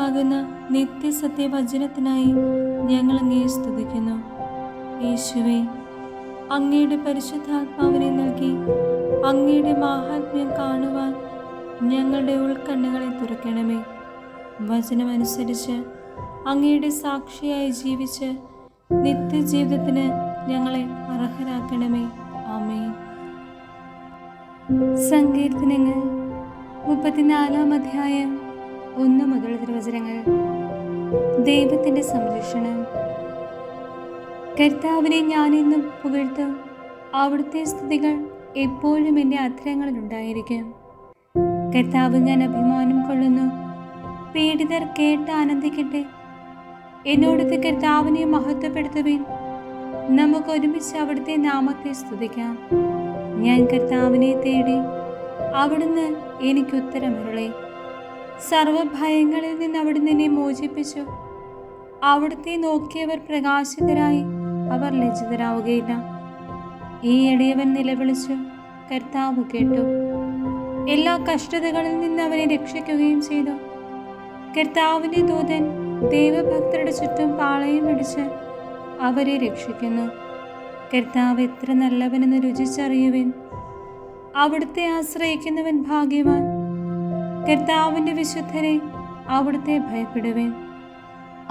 ജീവനാകുന്ന നിത്യസത്യവചനത്തിനായി ഞങ്ങൾ അങ്ങയെ സ്തുതിക്കുന്നു. യേശുവേ, അങ്ങയുടെ പരിശുദ്ധാത്മാവിനെ നൽകി അങ്ങയുടെ മാഹാത്മ്യം കാണുവാൻ ഞങ്ങളുടെ ഉൾക്കണ്ണുകളെ തുറക്കണമേ. വചനമനുസരിച്ച് അങ്ങയുടെ സാക്ഷിയായി ജീവിച്ച് നിത്യജീവിതത്തിന് ഞങ്ങളെ അർഹരാക്കണമേ. ആമേൻ. സങ്കീർത്തനങ്ങൾ 34 അധ്യായം 1 മുതൽ തിരുവചനങ്ങൾ. ദൈവത്തിൻ്റെ സംരക്ഷണം. കർത്താവിനെ ഞാനെന്നും പുകഴ്ത്തും. അവിടുത്തെ സ്തുതികൾ എപ്പോഴും എൻ്റെ അധരങ്ങളിലുണ്ടായിരിക്കും. കർത്താവ് ഞാൻ അഭിമാനം കൊള്ളുന്നു. പീഡിതർ കേട്ട് ആനന്ദിക്കട്ടെ. എന്നോടത്ത് കർത്താവിനെ മഹത്വപ്പെടുത്തുവിൻ. നമുക്ക് ഒരുമിച്ച് അവിടുത്തെ നാമത്തെ സ്തുതിക്കാം. ഞാൻ കർത്താവിനെ തേടി, അവിടുന്ന് എനിക്ക് ഉത്തരമരുളി. സർവഭയങ്ങളിൽ നിന്ന് അവിടുന്ന് എന്നെ മോചിപ്പിച്ചു. അവിടുത്തെ നോക്കിയവർ പ്രകാശിതരായി, അവർ ലജ്ജിതരാവുകയില്ല. ഈ എളിയവൻ നിലവിളിച്ചു, കർത്താവ് കേട്ടു. എല്ലാ കഷ്ടതകളിൽ നിന്ന് അവനെ രക്ഷിക്കുകയും ചെയ്തു. കർത്താവിൻ്റെ ദൂതൻ ദൈവഭക്തരുടെ ചുറ്റും പാളയമടിച്ച് അവരെ രക്ഷിക്കുന്നു. കർത്താവ് എത്ര നല്ലവനെന്ന് രുചിച്ചറിയുവിൻ. അവിടുത്തെ ആശ്രയിക്കുന്നവൻ ഭാഗ്യവാൻ. കർത്താവിൻ്റെ വിശുദ്ധരെ അവിടുത്തെ ഭയപ്പെടുവിൻ.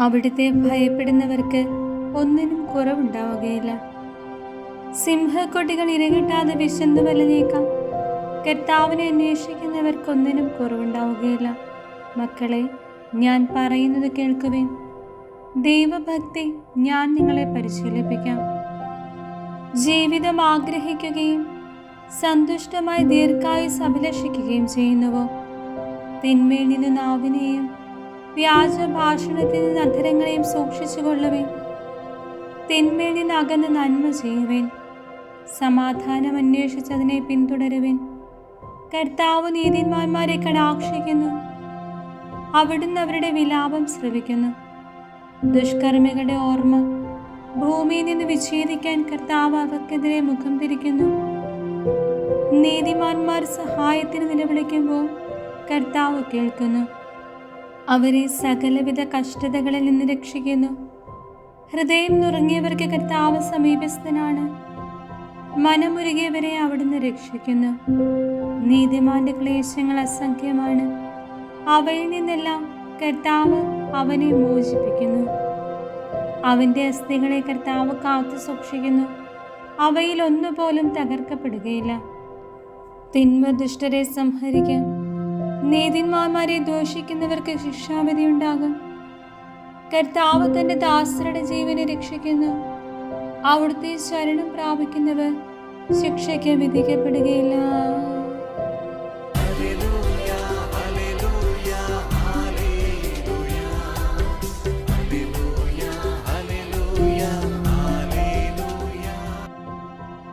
അവിടുത്തെ ഭയപ്പെടുന്നവർക്ക് ഒന്നിനും കുറവുണ്ടാവുകയില്ല. സിംഹക്കൊടികൾ ഇരകിട്ടാതെ വിശന്നു വലഞ്ഞേക്കാം. കർത്താവിനെ അന്വേഷിക്കുന്നവർക്കൊന്നിനും കുറവുണ്ടാവുകയില്ല. മക്കളെ, ഞാൻ പറയുന്നത് കേൾക്കുവിൻ. ദൈവഭക്തി ഞാൻ നിങ്ങളെ പരിശീലിപ്പിക്കാം. ജീവിതം ആഗ്രഹിക്കുകയും സന്തുഷ്ടമായി ദീർഘായുസ്സ് അഭിലഷിക്കുകയും ചെയ്യുന്നുവോ? തിന്മയിൽ നിന്ന് നാവിനെയും വ്യാജ ഭാഷണത്തിൽ നിന്ന് അധരങ്ങളെയും സൂക്ഷിച്ചു കൊള്ളുവിൻ. തിന്മയിൽ നിന്ന് അകന്ന് നന്മ ചെയ്യുവിൻ. സമാധാനം അന്വേഷിച്ചതിനെ പിന്തുടരുവിൻ. കർത്താവ് നീതിമാന്മാരെ കടാക്ഷിക്കുന്നു. അവിടുന്ന് അവരുടെ വിലാപം ശ്രവിക്കുന്നു. ദുഷ്കർമ്മികളുടെ ഓർമ്മ ഭൂമിയിൽ നിന്ന് വിച്ഛേദിക്കാൻ കർത്താവ് അവർക്കെതിരെ മുഖം തിരിക്കുന്നു. നീതിമാന്മാർ സഹായത്തിന് നിലവിളിക്കുമ്പോൾ കർത്താവ് കേൾക്കുന്നു. അവരെ സകലവിധ കഷ്ടതകളിൽ നിന്ന് രക്ഷിക്കുന്നു. ഹൃദയം നുറുങ്ങിയവർക്ക് കർത്താവ് സമീപസ്ഥനാണ്. മനമുരുകിയവരെ അവിടുന്ന് രക്ഷിക്കുന്നു. നീതിമാന്റെ ക്ലേശങ്ങൾ അസംഖ്യമാണ്. അവയിൽ നിന്നെല്ലാം കർത്താവ് അവനെ മോചിപ്പിക്കുന്നു. അവൻ്റെ അസ്ഥികളെ കർത്താവ് കാത്തു സൂക്ഷിക്കുന്നു. അവയിൽ ഒന്നുപോലും തകർക്കപ്പെടുകയില്ല. തിന്മ ദുഷ്ടരെ സംഹരിക്കും. നീതിമാന്മാരെ ദോഷിക്കുന്നവർക്ക് ശിക്ഷാവിധി ഉണ്ടാകും. കർത്താവ് തൻ്റെ ദാസരുടെ ജീവനെ രക്ഷിക്കുന്നു. അവിടുത്തെ ശരണം പ്രാപിക്കുന്നവർ ശിക്ഷയ്ക്ക് വിധിക്കപ്പെടുകയില്ല.